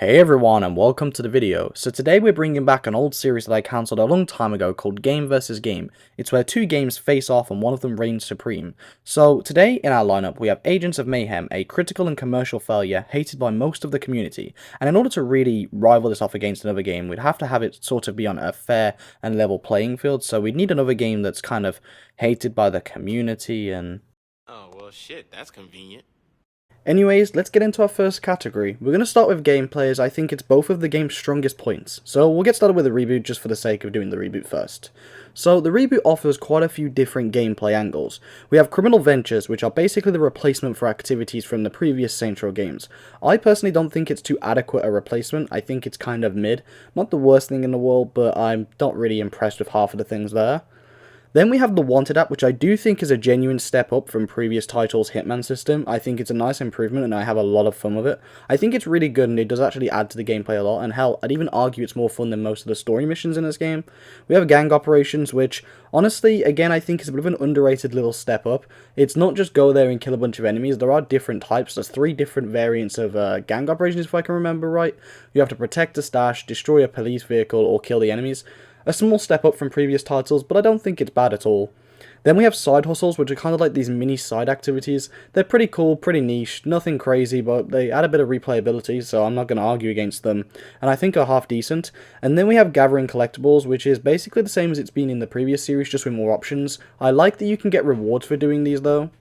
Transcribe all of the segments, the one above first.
Hey everyone and welcome to the video. So today we're bringing back an old series that I cancelled a long time ago called Game vs Game. It's where two games face off and one of them reigns supreme. So today in our lineup we have Agents of Mayhem, a critical and commercial failure hated by most of the community. And in order to really rival this off against another game, we'd have to have it sort of be on a fair and level playing field. So we'd need another game that's kind of hated by the community and... Oh, well, shit, that's convenient. Anyways, let's get into our first category. We're going to start with gameplay as I think it's both of the game's strongest points. So we'll get started with the reboot just for the sake of doing the reboot first. So the reboot offers quite a few different gameplay angles. We have criminal ventures, which are basically the replacement for activities from the previous Saints Row games. I personally don't think it's too adequate a replacement. I think it's kind of mid. Not the worst thing in the world, but I'm not really impressed with half of the things there. Then we have the Wanted app, which I do think is a genuine step up from previous titles' Hitman system. I think it's a nice improvement and I have a lot of fun with it. I think it's really good and it does actually add to the gameplay a lot, and hell, I'd even argue it's more fun than most of the story missions in this game. We have gang operations, which, honestly, again, I think is a bit of an underrated little step up. It's not just go there and kill a bunch of enemies, there are different types. There's 3 different variants of gang operations, if I can remember right. You have to protect a stash, destroy a police vehicle, or kill the enemies. A small step up from previous titles, but I don't think it's bad at all. Then we have side hustles, which are kind of like these mini side activities. They're pretty cool, pretty niche, nothing crazy, but they add a bit of replayability, so I'm not going to argue against them, and I think are half decent. And then we have gathering collectibles, which is basically the same as it's been in the previous series, just with more options. I like that you can get rewards for doing these though.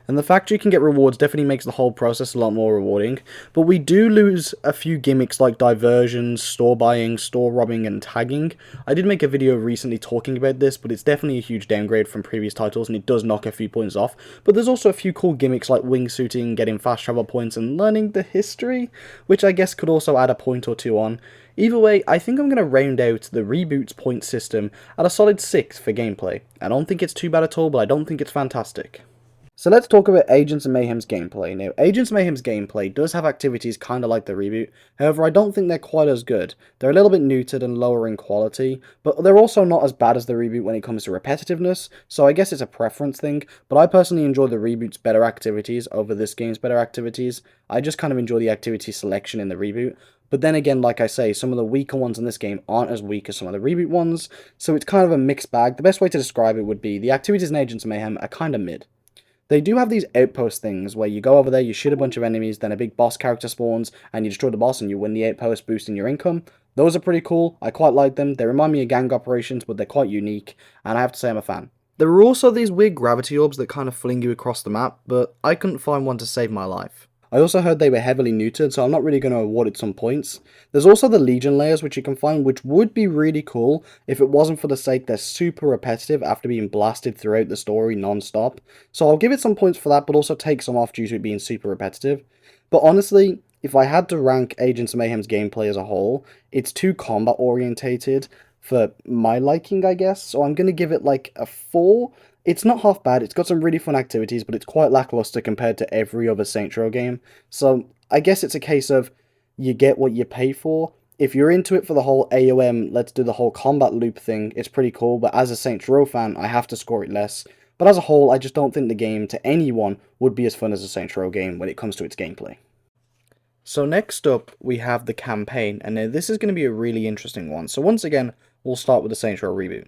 And the fact you can get rewards definitely makes the whole process a lot more rewarding, but we do lose a few gimmicks like diversions, store buying, store robbing, and tagging. I did make a video recently talking about this, but it's definitely a huge downgrade from previous titles, and it does knock a few points off. But there's also a few cool gimmicks like wingsuiting, getting fast travel points, and learning the history, which I guess could also add a point or two on. Either way, I think I'm going to round out the reboot's point system at a solid 6 for gameplay. I don't think it's too bad at all, but I don't think it's fantastic. So let's talk about Agents of Mayhem's gameplay. Now, Agents of Mayhem's gameplay does have activities kind of like the reboot, however I don't think they're quite as good. They're a little bit neutered and lower in quality, but they're also not as bad as the reboot when it comes to repetitiveness, so I guess it's a preference thing, but I personally enjoy the reboot's better activities over this game's better activities. I just kind of enjoy the activity selection in the reboot. But then again, like I say, some of the weaker ones in this game aren't as weak as some of the reboot ones, so it's kind of a mixed bag. The best way to describe it would be the activities in Agents of Mayhem are kind of mid. They do have these outpost things where you go over there, you shoot a bunch of enemies, then a big boss character spawns, and you destroy the boss and you win the outpost, boosting your income. Those are pretty cool, I quite like them, they remind me of gang operations, but they're quite unique, and I have to say I'm a fan. There are also these weird gravity orbs that kind of fling you across the map, but I couldn't find one to save my life. I also heard they were heavily neutered, so I'm not really going to award it some points. There's also the Legion layers which you can find, which would be really cool if it wasn't for the sake they're super repetitive after being blasted throughout the story non-stop. So I'll give it some points for that, but also take some off due to it being super repetitive. But honestly, if I had to rank Agents of Mayhem's gameplay as a whole, it's too combat orientated for my liking, I guess, so I'm going to give it like a 4. It's not half bad, it's got some really fun activities, but it's quite lackluster compared to every other Saints Row game. So I guess it's a case of you get what you pay for. If you're into it for the whole AOM, let's do the whole combat loop thing, it's pretty cool, but as a Saints Row fan, I have to score it less. But as a whole, I just don't think the game, to anyone, would be as fun as a Saints Row game when it comes to its gameplay. So next up, we have the campaign, and now this is going to be a really interesting one. So once again, we'll start with the Saints Row reboot.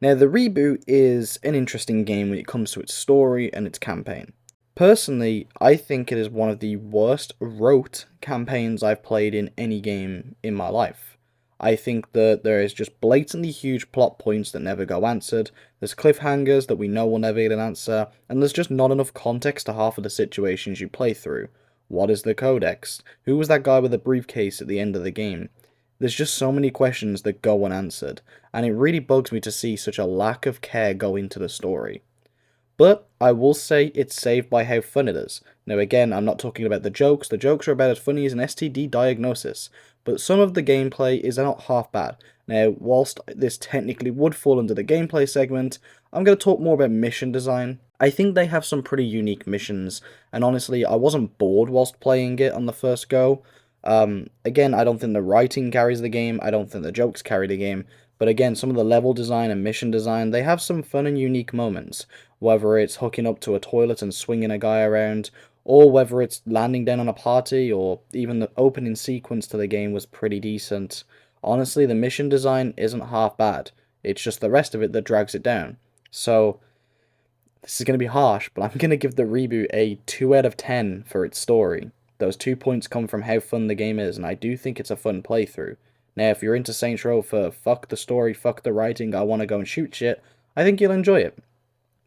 Now, the reboot is an interesting game when it comes to its story and its campaign. Personally, I think it is one of the worst wrote campaigns I've played in any game in my life. I think that there is just blatantly huge plot points that never go answered, there's cliffhangers that we know will never get an answer, and there's just not enough context to half of the situations you play through. What is the Codex? Who was that guy with the briefcase at the end of the game? There's just so many questions that go unanswered, and it really bugs me to see such a lack of care go into the story. But I will say it's saved by how fun it is. Now again, I'm not talking about the jokes are about as funny as an STD diagnosis, but some of the gameplay is not half bad. Now, whilst this technically would fall under the gameplay segment, I'm going to talk more about mission design. I think they have some pretty unique missions, and honestly, I wasn't bored whilst playing it on the first go. Again, I don't think the writing carries the game, I don't think the jokes carry the game, but again, some of the level design and mission design, they have some fun and unique moments, whether it's hooking up to a toilet and swinging a guy around, or whether it's landing down on a party, or even the opening sequence to the game was pretty decent. Honestly, the mission design isn't half bad. It's just the rest of it that drags it down. So, this is going to be harsh, but I'm going to give the reboot a 2 out of 10 for its story. Those 2 points come from how fun the game is, and I do think it's a fun playthrough. Now, if you're into Saints Row for fuck the story, fuck the writing, I want to go and shoot shit, I think you'll enjoy it.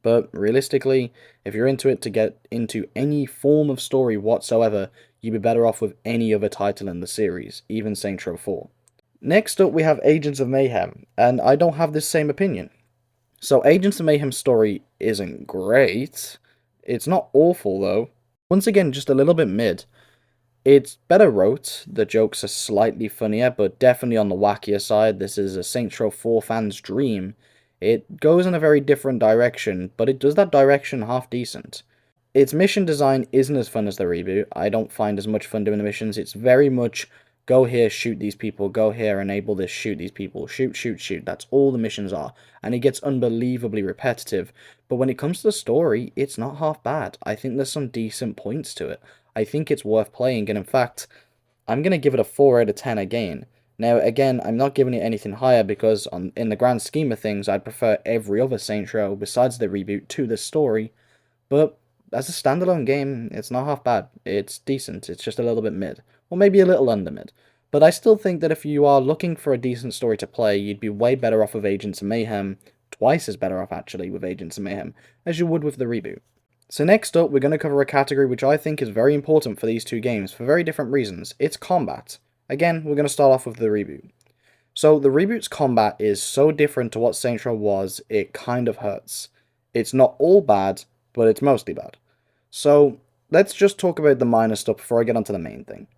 But realistically, if you're into it to get into any form of story whatsoever, you'd be better off with any other title in the series, even Saints Row 4. Next up, we have Agents of Mayhem, and I don't have this same opinion. So, Agents of Mayhem's story isn't great. It's not awful, though. Once again, just a little bit mid. It's better wrote, the jokes are slightly funnier, but definitely on the wackier side. This is a Saints Row 4 fan's dream. It goes in a very different direction, but it does that direction half decent. Its mission design isn't as fun as the reboot. I don't find as much fun doing the missions. It's very much go here, shoot these people, go here, enable this, shoot these people, shoot, shoot, shoot. That's all the missions are. And it gets unbelievably repetitive. But when it comes to the story, it's not half bad. I think there's some decent points to it. I think it's worth playing, and in fact, I'm going to give it a 4 out of 10 again. Now, again, I'm not giving it anything higher because in the grand scheme of things, I'd prefer every other Saints Row besides the reboot to the story. But as a standalone game, it's not half bad. It's decent. It's just a little bit mid. Or maybe a little under mid. But I still think that if you are looking for a decent story to play, you'd be way better off with Agents of Mayhem. Twice as better off, actually, with Agents of Mayhem, as you would with the reboot. So next up, we're going to cover a category which I think is very important for these two games for very different reasons. It's combat. Again, we're going to start off with the reboot. So the reboot's combat is so different to what Saints Row was, it kind of hurts. It's not all bad, but it's mostly bad. So let's just talk about the minor stuff before I get onto the main thing.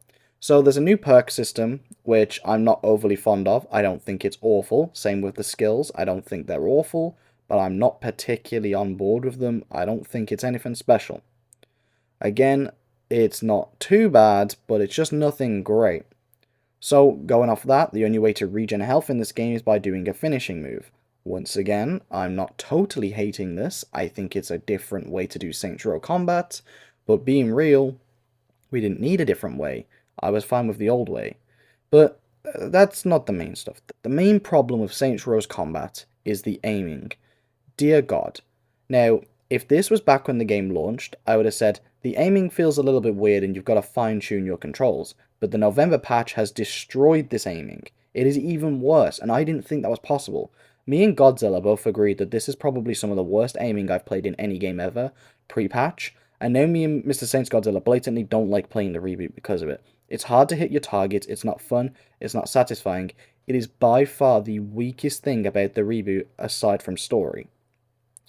So there's a new perk system, which I'm not overly fond of. I don't think it's awful. Same with the skills. I don't think they're awful, but I'm not particularly on board with them. I don't think it's anything special. Again, it's not too bad, but it's just nothing great. So, going off that, the only way to regen health in this game is by doing a finishing move. Once again, I'm not totally hating this. I think it's a different way to do Saints Row combat, but being real, we didn't need a different way. I was fine with the old way. But that's not the main stuff. The main problem with Saints Row's combat is the aiming. Dear God. Now, if this was back when the game launched, I would have said, the aiming feels a little bit weird and you've got to fine-tune your controls. But the November patch has destroyed this aiming. It is even worse, and I didn't think that was possible. Me and Godzilla both agreed that this is probably some of the worst aiming I've played in any game ever, pre-patch, and now me and Mr. Saints Godzilla blatantly don't like playing the reboot because of it. It's hard to hit your targets, it's not fun, it's not satisfying. It is by far the weakest thing about the reboot aside from story.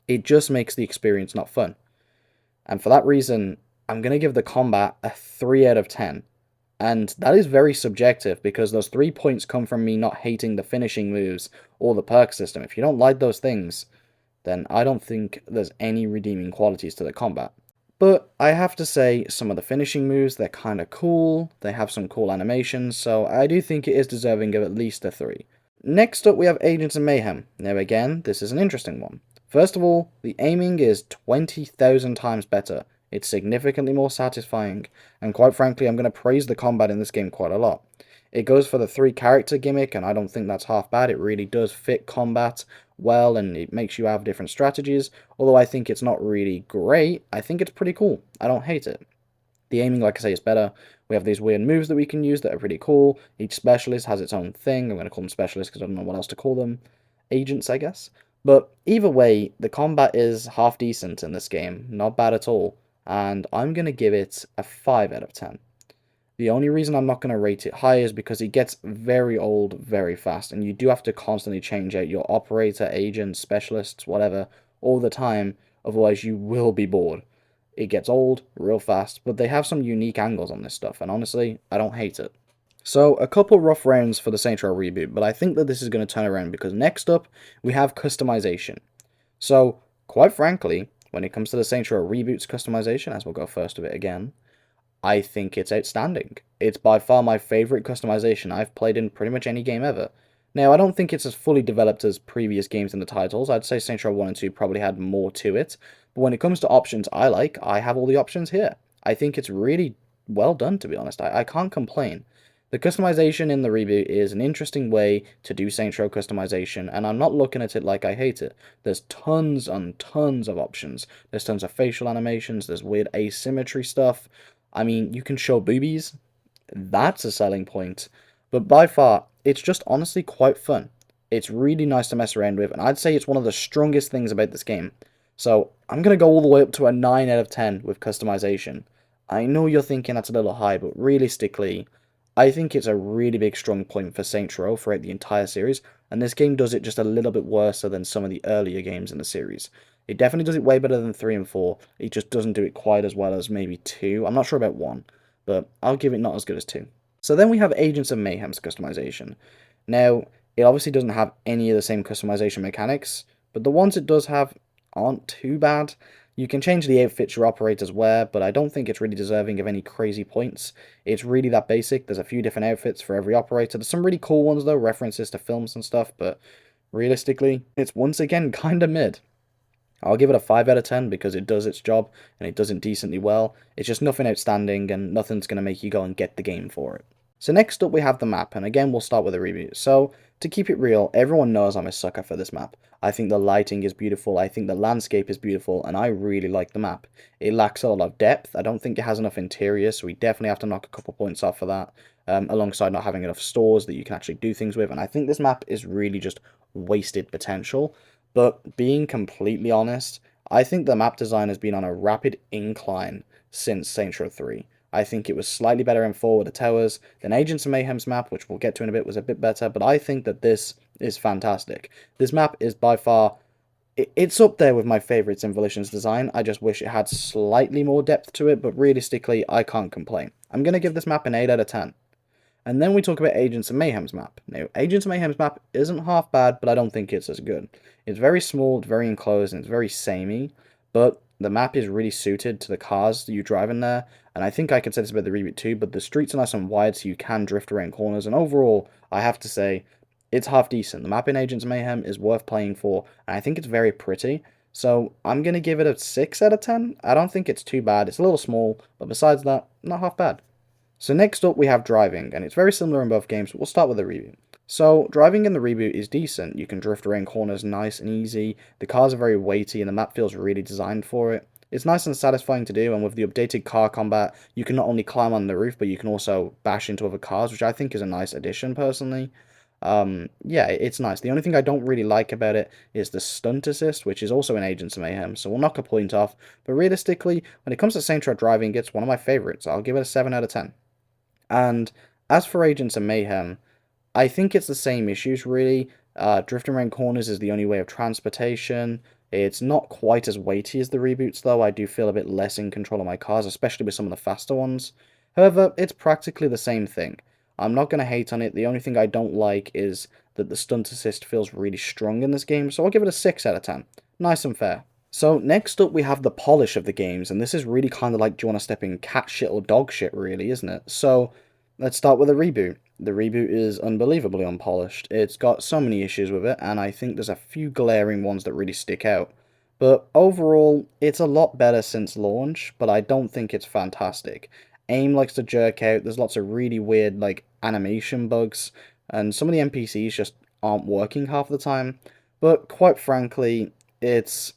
It just makes the experience not fun. And for that reason, I'm going to give the combat a 3 out of 10. And that is very subjective because those 3 points come from me not hating the finishing moves or the perk system. If you don't like those things, then I don't think there's any redeeming qualities to the combat. But I have to say, some of the finishing moves, they're kind of cool, they have some cool animations, so I do think it is deserving of at least a 3. Next up we have Agents of Mayhem. Now again, this is an interesting one. First of all, the aiming is 20,000 times better. It's significantly more satisfying, and quite frankly, I'm going to praise the combat in this game quite a lot. It goes for the 3 character gimmick, and I don't think that's half bad. It really does fit combat well, and it makes you have different strategies. Although I think it's not really great, I think it's pretty cool. I don't hate it. The aiming, like I say, is better. We have these weird moves that we can use that are pretty cool. Each specialist has its own thing. I'm going to call them specialists because I don't know what else to call them. Agents, I guess. But either way, the combat is half decent in this game. Not bad at all. And I'm going to give it a 5 out of 10. The only reason I'm not going to rate it high is because it gets very old very fast, and you do have to constantly change out your operator, agents, specialists, whatever, all the time, otherwise you will be bored. It gets old real fast, but they have some unique angles on this stuff, and honestly, I don't hate it. So, a couple rough rounds for the Saints Row reboot, but I think that this is going to turn around because next up, we have customization. So, quite frankly, when it comes to the Saints Row reboot's customization, as we'll go first of it again, I think it's outstanding. It's by far my favourite customization I've played in pretty much any game ever. Now, I don't think it's as fully developed as previous games in the titles. I'd say Saints Row 1 and 2 probably had more to it. But when it comes to options I like, I have all the options here. I think it's really well done, to be honest. I can't complain. The customization in the reboot is an interesting way to do Saints Row customization, and I'm not looking at it like I hate it. There's tons and tons of options. There's tons of facial animations, there's weird asymmetry stuff. I mean, you can show boobies. That's a selling point. But by far, it's just honestly quite fun. It's really nice to mess around with, and I'd say it's one of the strongest things about this game. So, I'm going to go all the way up to a 9 out of 10 with customization. I know you're thinking that's a little high, but realistically, I think it's a really big strong point for Saints Row throughout the entire series, and this game does it just a little bit worse than some of the earlier games in the series. It definitely does it way better than 3 and 4, it just doesn't do it quite as well as maybe 2, I'm not sure about 1, but I'll give it not as good as 2. So then we have Agents of Mayhem's customization. Now, it obviously doesn't have any of the same customization mechanics, but the ones it does have aren't too bad. You can change the outfits your operators wear, but I don't think it's really deserving of any crazy points. It's really that basic. There's a few different outfits for every operator. There's some really cool ones though, references to films and stuff, but realistically, it's once again kinda mid. I'll give it a 5 out of 10 because it does its job and it does it decently well. It's just nothing outstanding and nothing's going to make you go and get the game for it. So next up we have the map, and again we'll start with a reboot. So to keep it real, everyone knows I'm a sucker for this map. I think the lighting is beautiful, I think the landscape is beautiful, and I really like the map. It lacks a lot of depth, I don't think it has enough interior, so we definitely have to knock a couple points off for that, alongside not having enough stores that you can actually do things with, and I think this map is really just wasted potential. But being completely honest, I think the map design has been on a rapid incline since Saints Row 3. I think it was slightly better in 4 with the towers. Then Agents of Mayhem's map, which we'll get to in a bit, was a bit better, but I think that this is fantastic. This map is by far, it's up there with my favourites in Volition's design. I just wish it had slightly more depth to it, but realistically, I can't complain. I'm going to give this map an 8 out of 10. And then we talk about Agents of Mayhem's map. Now, Agents of Mayhem's map isn't half bad, but I don't think it's as good. It's very small, it's very enclosed, and it's very samey, but the map is really suited to the cars that you drive in there, and I think I could say this about the reboot too, but the streets are nice and wide so you can drift around corners, and overall, I have to say, it's half decent. The map in Agents of Mayhem is worth playing for, and I think it's very pretty, so I'm going to give it a 6 out of 10. I don't think it's too bad. It's a little small, but besides that, not half bad. So next up we have driving, and it's very similar in both games, but we'll start with the reboot. So, driving in the reboot is decent. You can drift around corners nice and easy, the cars are very weighty and the map feels really designed for it. It's nice and satisfying to do, and with the updated car combat, you can not only climb on the roof, but you can also bash into other cars, which I think is a nice addition personally. Yeah, it's nice. The only thing I don't really like about it is the stunt assist, which is also in Agents of Mayhem, so we'll knock a point off, but realistically, when it comes to Saints Row driving, it's one of my favourites. I'll give it a 7 out of 10. And as for Agents of Mayhem, I think it's the same issues, really. Drifting around corners is the only way of transportation. It's not quite as weighty as the reboots, though. I do feel a bit less in control of my cars, especially with some of the faster ones. However, it's practically the same thing. I'm not going to hate on it. The only thing I don't like is that the stunt assist feels really strong in this game, so I'll give it a 6 out of 10. Nice and fair. So next up we have the polish of the games, and this is really kind of like, do you want to step in cat shit or dog shit, really, isn't it? So let's start with a reboot. The reboot is unbelievably unpolished. It's got so many issues with it, and I think there's a few glaring ones that really stick out. But overall, it's a lot better since launch, but I don't think it's fantastic. Aim likes to jerk out, there's lots of really weird, like, animation bugs, and some of the NPCs just aren't working half the time. But quite frankly, it's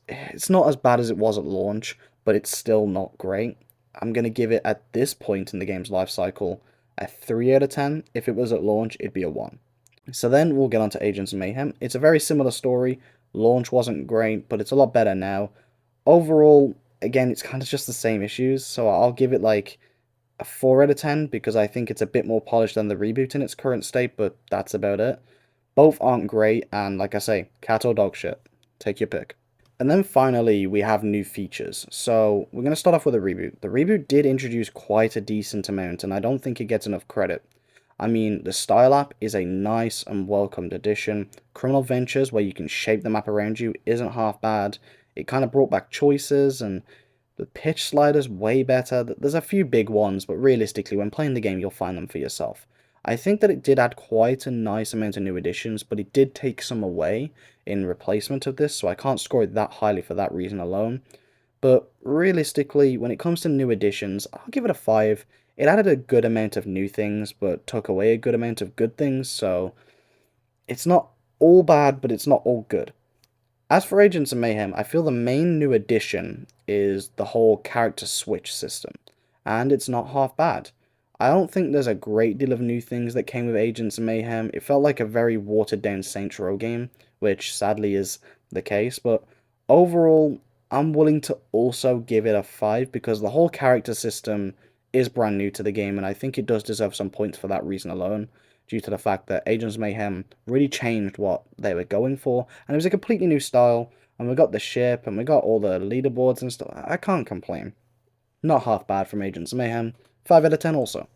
not as bad as it was at launch, but it's still not great. I'm going to give it, at this point in the game's life cycle, a 3 out of 10. If it was at launch, it'd be a 1. So then we'll get on to Agents of Mayhem. It's a very similar story. Launch wasn't great, but it's a lot better now. Overall, again, it's kind of just the same issues, so I'll give it like a 4 out of 10 because I think it's a bit more polished than the reboot in its current state, but that's about it. Both aren't great, and like I say, cat or dog shit. Take your pick. And then finally, we have new features. So, we're going to start off with a reboot. The reboot did introduce quite a decent amount, and I don't think it gets enough credit. I mean, the Style app is a nice and welcomed addition. Criminal Ventures, where you can shape the map around you, isn't half bad. It kind of brought back choices, and the pitch slider's way better. There's a few big ones, but realistically, when playing the game, you'll find them for yourself. I think that it did add quite a nice amount of new additions, but it did take some away in replacement of this, so I can't score it that highly for that reason alone. But realistically, when it comes to new additions, I'll give it a 5. It added a good amount of new things, but took away a good amount of good things, so it's not all bad, but it's not all good. As for Agents of Mayhem, I feel the main new addition is the whole character switch system, and it's not half bad. I don't think there's a great deal of new things that came with Agents of Mayhem. It felt like a very watered down Saints Row game, which sadly is the case, but overall, I'm willing to also give it a 5 because the whole character system is brand new to the game, and I think it does deserve some points for that reason alone, due to the fact that Agents of Mayhem really changed what they were going for, and it was a completely new style, and we got the ship, and we got all the leaderboards and stuff. I can't complain. Not half bad from Agents of Mayhem. 5 out of 10 also.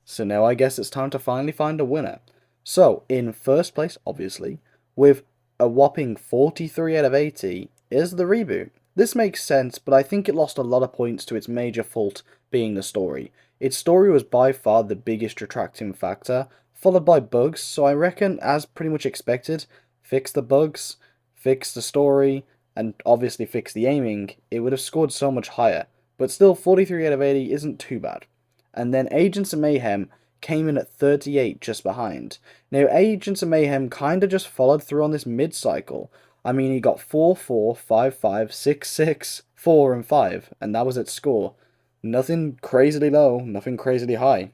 So now I guess it's time to finally find a winner. So, in first place, obviously, with a whopping 43 out of 80, is the reboot. This makes sense, but I think it lost a lot of points to its major fault being the story. Its story was by far the biggest detracting factor, followed by bugs, so I reckon, as pretty much expected, fix the bugs, fix the story, and obviously fix the aiming, it would have scored so much higher. But still, 43 out of 80 isn't too bad. And then Agents of Mayhem came in at 38 just behind. Now, Agents of Mayhem kind of just followed through on this mid-cycle. I mean, he got 4, 4, 5, 5, 6, 6, 4, and 5, and that was its score. Nothing crazily low, nothing crazily high.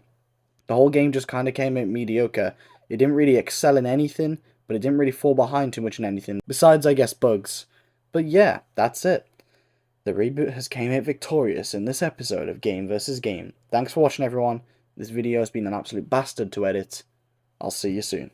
The whole game just kind of came out mediocre. It didn't really excel in anything, but it didn't really fall behind too much in anything, besides, I guess, bugs. But yeah, that's it. The reboot has came out victorious in this episode of Game vs. Game. Thanks for watching, everyone. This video has been an absolute bastard to edit. I'll see you soon.